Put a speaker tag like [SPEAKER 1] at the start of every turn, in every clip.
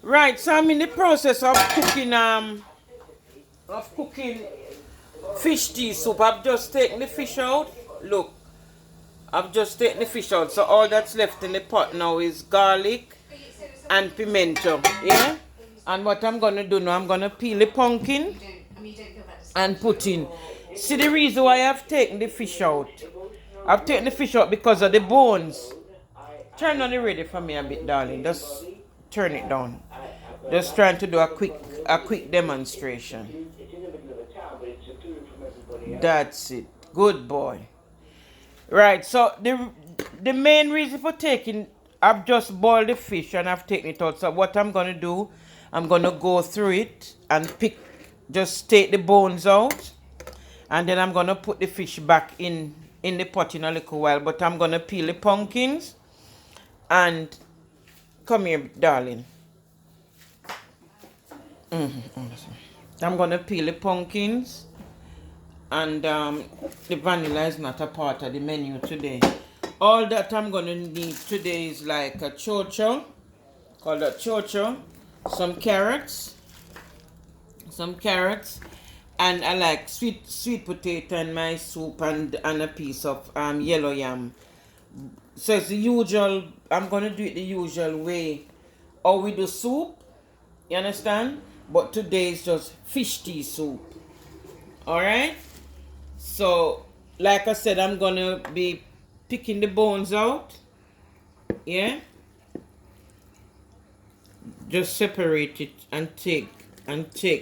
[SPEAKER 1] Right, so I'm in the process of cooking fish tea soup. I've just taken the fish out. Look, I've just taken the fish out. So all that's left in the pot now is garlic and pimento. Yeah? And what I'm gonna do now, I'm gonna peel the pumpkin and put in. See the reason why I've taken the fish out. I've taken the fish out because of the bones. Turn on the radio for me a bit, darling. Just turn it down. Just trying to do a quick demonstration. That's it. Good boy. Right, so the main reason for taking, I've just boiled the fish and I've taken it out. So what I'm gonna do, I'm gonna go through it and just take the bones out, and then I'm gonna put the fish back in the pot in a little while. But I'm gonna peel the pumpkins and come here, darling. I'm gonna peel the pumpkins, and the vanilla is not a part of the menu today. All that I'm gonna need today is like a chocho, called a chocho, some carrots, and I like sweet potato in my soup, and a piece of yellow yam. So it's the usual. I'm gonna do it the usual way, or we do soup. You understand? But today is just fish tea soup. Alright? So, like I said, I'm gonna be picking the bones out. Yeah? Just separate it and take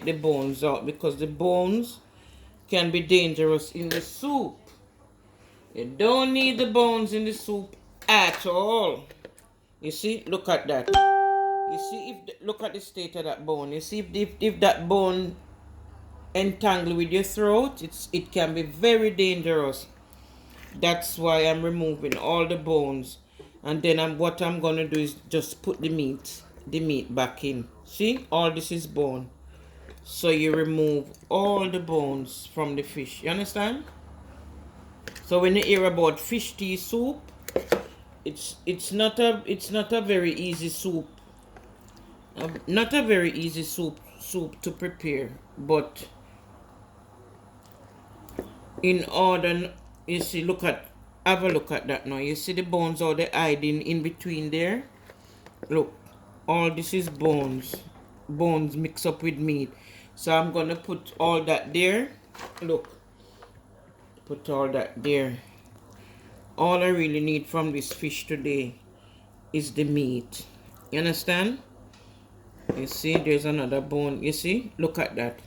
[SPEAKER 1] the bones out, because the bones can be dangerous in the soup. You don't need the bones in the soup at all. You see? Look at that. You see, look at the state of that bone. You see, if that bone entangle with your throat, it can be very dangerous. That's why I'm removing all the bones, and then what I'm gonna do is just put the meat back in. See, all this is bone, so you remove all the bones from the fish. You understand? So when you hear about fish tea soup, it's not a very easy soup. Not a very easy soup to prepare, but in order, you see, have a look at that now. You see the bones, or the hiding in between there. Look, all this is bones mixed up with meat. So I'm gonna put all that there. Look, put all that there. All I really need from this fish today is the meat. You understand? You see, there's another bone. You see, look at that.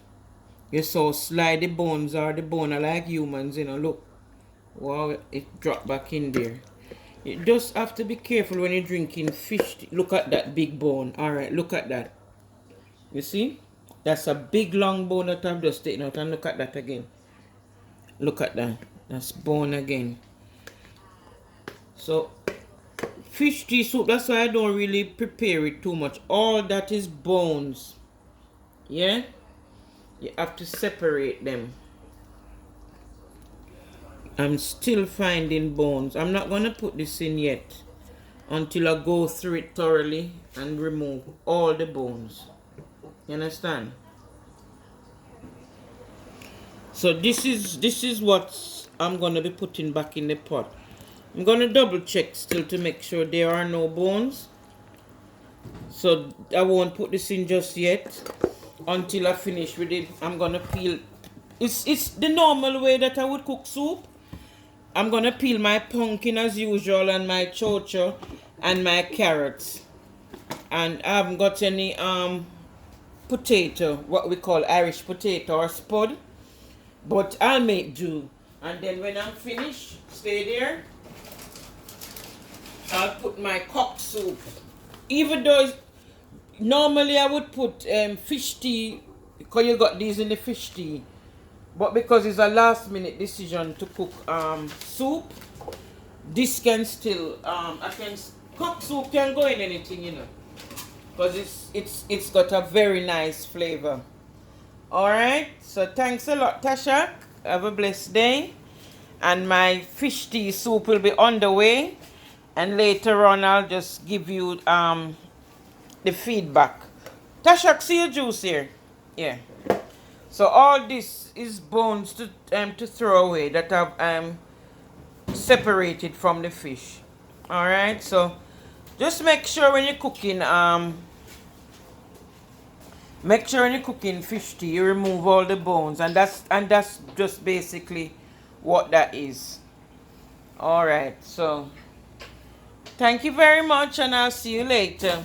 [SPEAKER 1] You saw slide the bones are like humans, look. Wow, it dropped back in there. You just have to be careful when you're drinking fish. Look at that big bone. Alright, look at that. You see? That's a big long bone that I've just taken out. And look at that again. Look at that. That's bone again. So, fish tea soup, that's why I don't really prepare it too much. All that is bones. Yeah? You have to separate them. I'm still finding bones. I'm not going to put this in yet until I go through it thoroughly and remove all the bones. You understand? So this is what I'm going to be putting back in the pot. I'm going to double check still to make sure there are no bones. So I won't put this in just yet until I finish with it. I'm going to peel. It's the normal way that I would cook soup. I'm gonna peel my pumpkin as usual, and my chocho and my carrots, and I haven't got any potato, what we call Irish potato or spud, but I'll make do. And then when I'm finished, stay there, I'll put my cock soup. Even though normally I would put fish tea, because you got these in the fish tea. But because it's a last minute decision to cook soup, this can still cook soup can go in anything, because it's got a very nice flavor. Alright, so thanks a lot, Tasha. Have a blessed day. And my fish tea soup will be on the way, and later on I'll just give you the feedback Tashak, see your juice here. Yeah. So all this is bones to throw away that I've separated from the fish. All right. So just make sure when you're cooking fish tea, you remove all the bones, and that's just basically what that is. All right. So thank you very much, and I'll see you later.